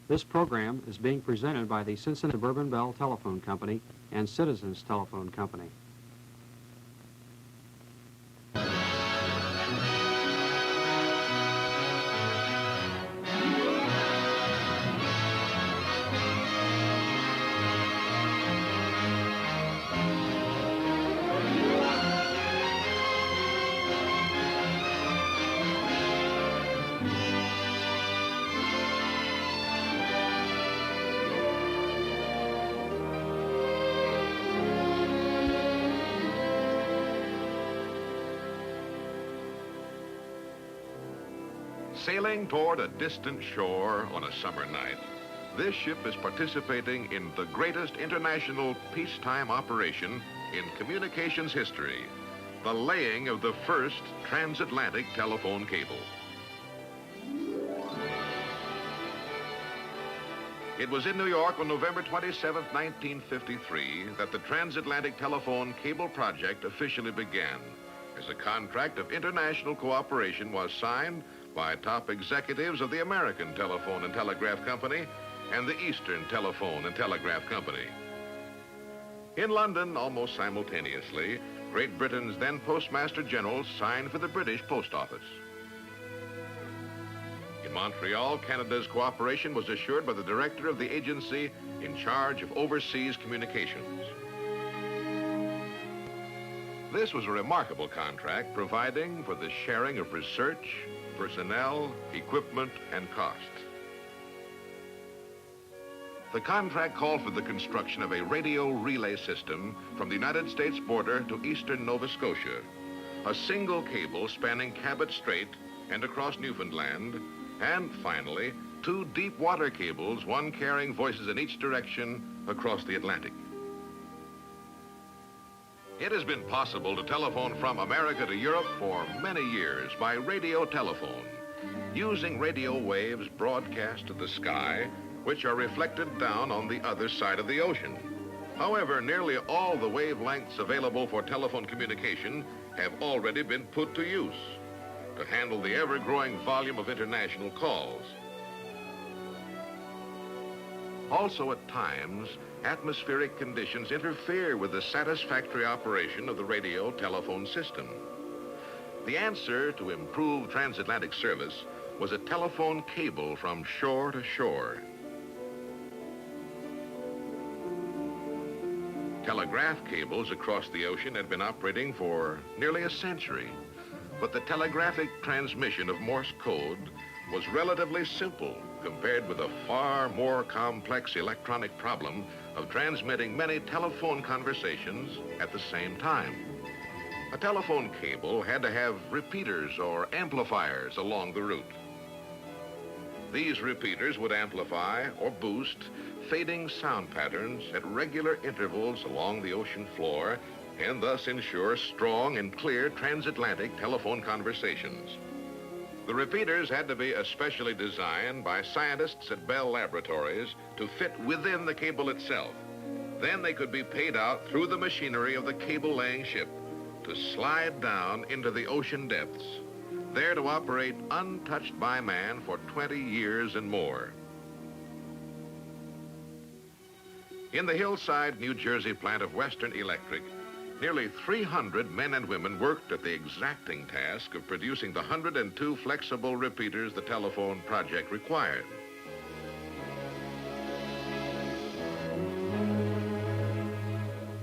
This program is being presented by the Cincinnati Suburban Bell Telephone Company and Citizens Telephone Company. Sailing toward a distant shore on a summer night, this ship is participating in the greatest international peacetime operation in communications history, the laying of the first transatlantic telephone cable. It was in New York on November 27, 1953, that the transatlantic telephone cable project officially began, as a contract of international cooperation was signed by top executives of the American Telephone and Telegraph Company and the Eastern Telephone and Telegraph Company. In London, almost simultaneously, Great Britain's then Postmaster General signed for the British Post Office. In Montreal, Canada's cooperation was assured by the director of the agency in charge of overseas communications. This was a remarkable contract providing for the sharing of research, personnel, equipment, and costs. The contract called for the construction of a radio relay system from the United States border to eastern Nova Scotia, a single cable spanning Cabot Strait and across Newfoundland, and finally, 2 deep water cables, one carrying voices in each direction across the Atlantic. It has been possible to telephone from America to Europe for many years by radio telephone, using radio waves broadcast to the sky, which are reflected down on the other side of the ocean. However, nearly all the wavelengths available for telephone communication have already been put to use to handle the ever-growing volume of international calls. Also, at times, atmospheric conditions interfere with the satisfactory operation of the radio telephone system. The answer to improve transatlantic service was a telephone cable from shore to shore. Telegraph cables across the ocean had been operating for nearly a century, but the telegraphic transmission of Morse code was relatively simple compared with the far more complex electronic problem of transmitting many telephone conversations at the same time. A telephone cable had to have repeaters or amplifiers along the route. These repeaters would amplify or boost fading sound patterns at regular intervals along the ocean floor and thus ensure strong and clear transatlantic telephone conversations. The repeaters had to be especially designed by scientists at Bell Laboratories to fit within the cable itself. Then they could be paid out through the machinery of the cable-laying ship to slide down into the ocean depths, there to operate untouched by man for 20 years and more. In the hillside New Jersey plant of Western Electric, nearly 300 men and women worked at the exacting task of producing the 102 flexible repeaters the telephone project required.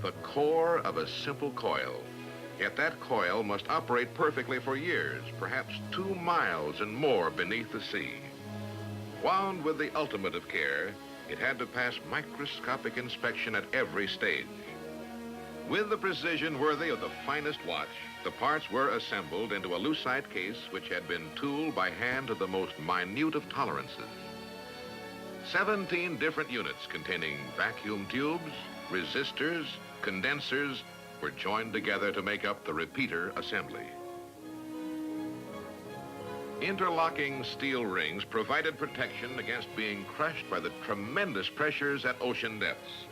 The core of a simple coil, yet that coil must operate perfectly for years, perhaps 2 miles and more beneath the sea. Wound with the ultimate of care, it had to pass microscopic inspection at every stage. With the precision worthy of the finest watch, the parts were assembled into a lucite case which had been tooled by hand to the most minute of tolerances. 17 different units containing vacuum tubes, resistors, condensers were joined together to make up the repeater assembly. Interlocking steel rings provided protection against being crushed by the tremendous pressures at ocean depths.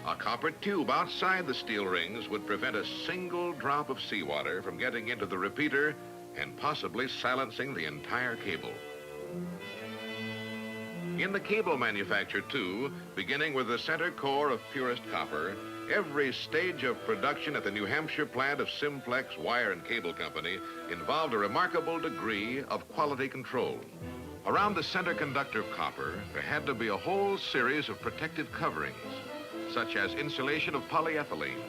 A copper tube outside the steel rings would prevent a single drop of seawater from getting into the repeater and possibly silencing the entire cable. In the cable manufacture, too, beginning with the center core of purest copper, every stage of production at the New Hampshire plant of Simplex Wire and Cable Company involved a remarkable degree of quality control. Around the center conductor of copper, there had to be a whole series of protective coverings, such as insulation of polyethylene.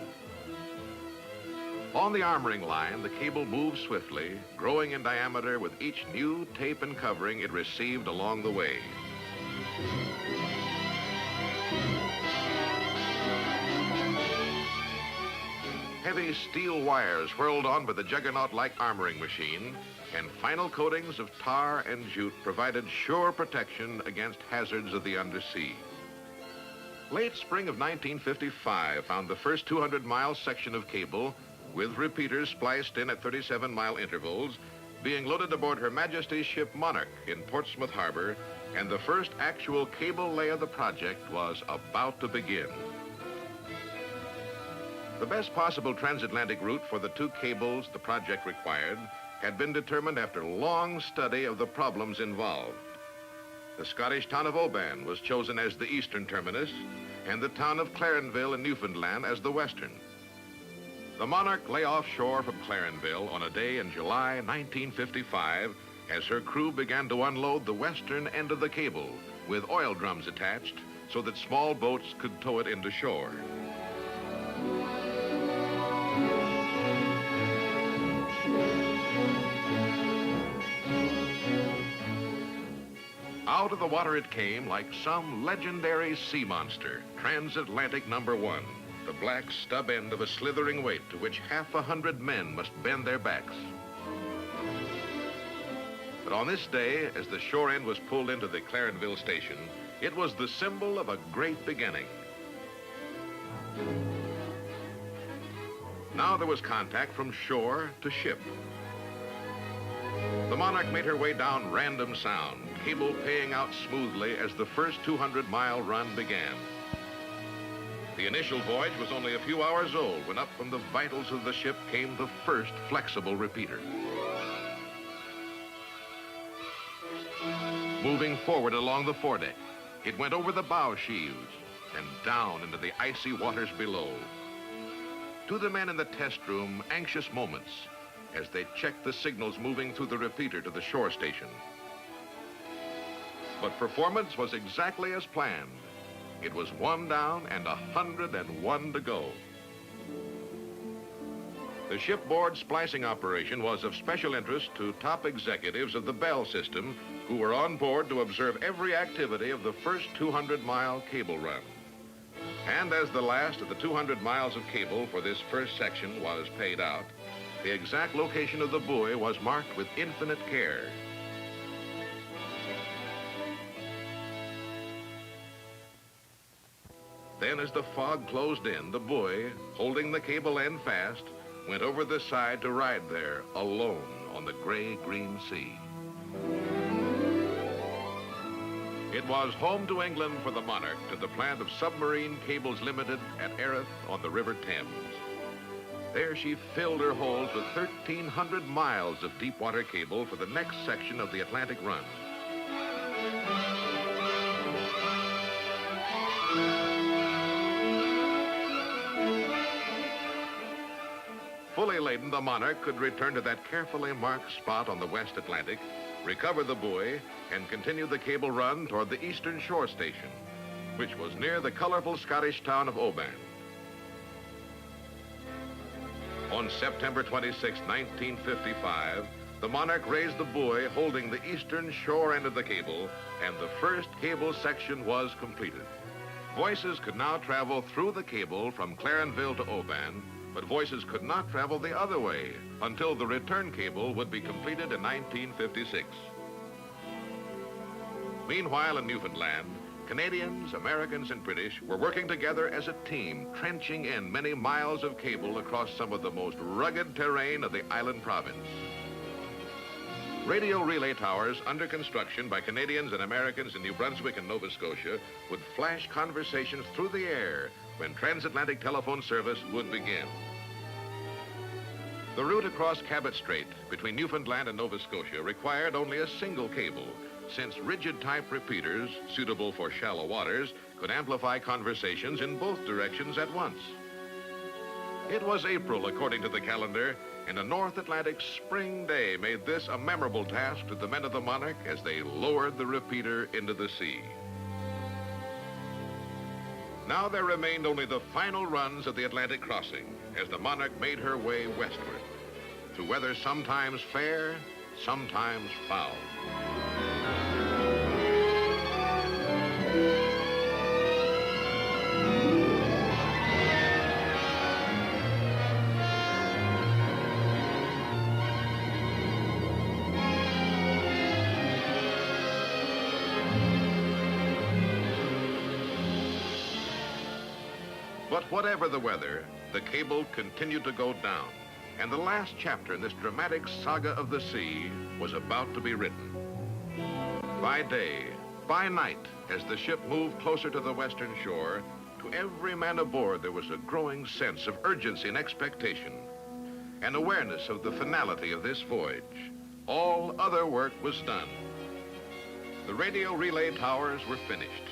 On the armoring line, the cable moved swiftly, growing in diameter with each new tape and covering it received along the way. Heavy steel wires whirled on by the juggernaut-like armoring machine, and final coatings of tar and jute provided sure protection against hazards of the undersea. Late spring of 1955 found the first 200-mile section of cable, with repeaters spliced in at 37-mile intervals, being loaded aboard Her Majesty's ship Monarch in Portsmouth Harbor, and the first actual cable lay of the project was about to begin. The best possible transatlantic route for the two cables the project required had been determined after long study of the problems involved. The Scottish town of Oban was chosen as the eastern terminus, and the town of Clarenville in Newfoundland as the western. The Monarch lay offshore from Clarenville on a day in July 1955 as her crew began to unload the western end of the cable with oil drums attached so that small boats could tow it into shore. Out of the water it came like some legendary sea monster, Transatlantic #1, the black stub end of a slithering weight to which 100 men must bend their backs. But on this day, as the shore end was pulled into the Clarenville station, it was the symbol of a great beginning. Now there was contact from shore to ship. The Monarch made her way down Random Sound, cable paying out smoothly as the first 200-mile run began. The initial voyage was only a few hours old when up from the vitals of the ship came the first flexible repeater. Moving forward along the foredeck, it went over the bow sheaves and down into the icy waters below. To the men in the test room, anxious moments as they checked the signals moving through the repeater to the shore station. But performance was exactly as planned. It was 1 down and 101 to go. The shipboard splicing operation was of special interest to top executives of the Bell system who were on board to observe every activity of the first 200-mile cable run. And as the last of the 200 miles of cable for this first section was paid out, the exact location of the buoy was marked with infinite care. Then as the fog closed in, the buoy, holding the cable end fast, went over the side to ride there, alone on the gray-green sea. It was home to England for the Monarch, to the plant of Submarine Cables Limited at Erith on the River Thames. There she filled her holds with 1,300 miles of deep water cable for the next section of the Atlantic run. Fully laden, the Monarch could return to that carefully marked spot on the West Atlantic, recover the buoy, and continue the cable run toward the eastern shore station, which was near the colorful Scottish town of Oban. On September 26, 1955, the Monarch raised the buoy holding the eastern shore end of the cable, and the first cable section was completed. Voices could now travel through the cable from Clarenville to Oban, but voices could not travel the other way until the return cable would be completed in 1956. Meanwhile, in Newfoundland, Canadians, Americans, and British were working together as a team, trenching in many miles of cable across some of the most rugged terrain of the island province. Radio relay towers under construction by Canadians and Americans in New Brunswick and Nova Scotia would flash conversations through the air when transatlantic telephone service would begin. The route across Cabot Strait between Newfoundland and Nova Scotia required only a single cable, since rigid-type repeaters, suitable for shallow waters, could amplify conversations in both directions at once. It was April, according to the calendar, and a North Atlantic spring day made this a memorable task to the men of the Monarch as they lowered the repeater into the sea. Now there remained only the final runs of the Atlantic crossing as the Monarch made her way westward, through weather sometimes fair, sometimes foul. But whatever the weather, the cable continued to go down, and the last chapter in this dramatic saga of the sea was about to be written. By day, by night, as the ship moved closer to the western shore, to every man aboard there was a growing sense of urgency and expectation, an awareness of the finality of this voyage. All other work was done. The radio relay towers were finished.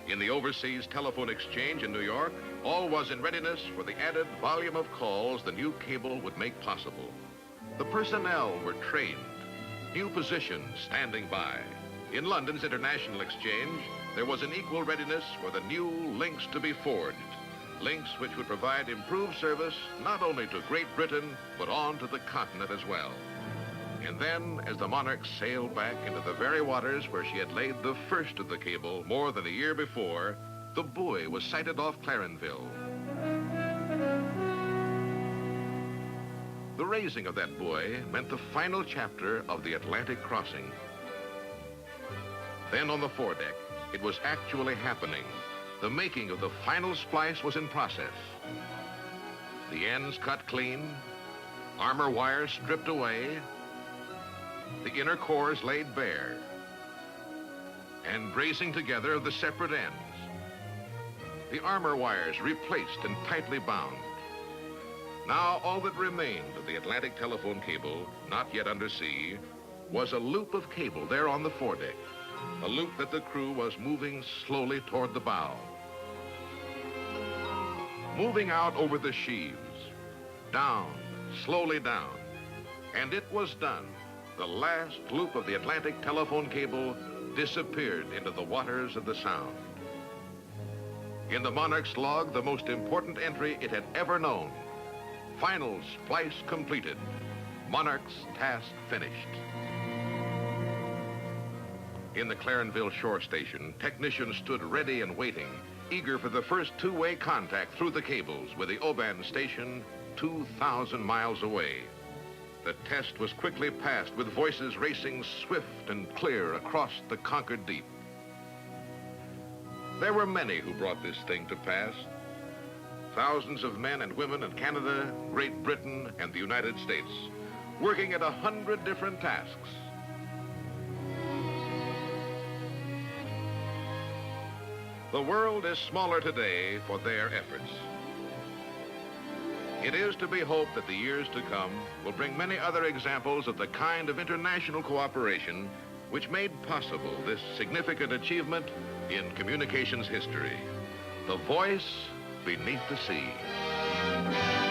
In the overseas telephone exchange in New York, all was in readiness for the added volume of calls the new cable would make possible. The personnel were trained, new positions standing by. In London's international exchange, there was an equal readiness for the new links to be forged, links which would provide improved service not only to Great Britain, but on to the continent as well. And then, as the Monarch sailed back into the very waters where she had laid the first of the cable more than a year before, the buoy was sighted off Clarenville. The raising of that buoy meant the final chapter of the Atlantic crossing. Then on the foredeck, it was actually happening. The making of the final splice was in process. The ends cut clean, armor wires stripped away, the inner cores laid bare, and bracing together of the separate ends. The armor wires replaced and tightly bound. Now all that remained of the Atlantic telephone cable, not yet under sea, was a loop of cable there on the foredeck, a loop that the crew was moving slowly toward the bow. Moving out over the sheaves, down, slowly down, and it was done. The last loop of the Atlantic telephone cable disappeared into the waters of the Sound. In the Monarch's log, the most important entry it had ever known. Final splice completed. Monarch's task finished. In the Clarenville shore station, technicians stood ready and waiting, eager for the first two-way contact through the cables with the Oban station 2,000 miles away. The test was quickly passed with voices racing swift and clear across the conquered deep. There were many who brought this thing to pass. Thousands of men and women in Canada, Great Britain, and the United States, working at 100 different tasks. The world is smaller today for their efforts. It is to be hoped that the years to come will bring many other examples of the kind of international cooperation which made possible this significant achievement in communications history. The voice beneath the sea.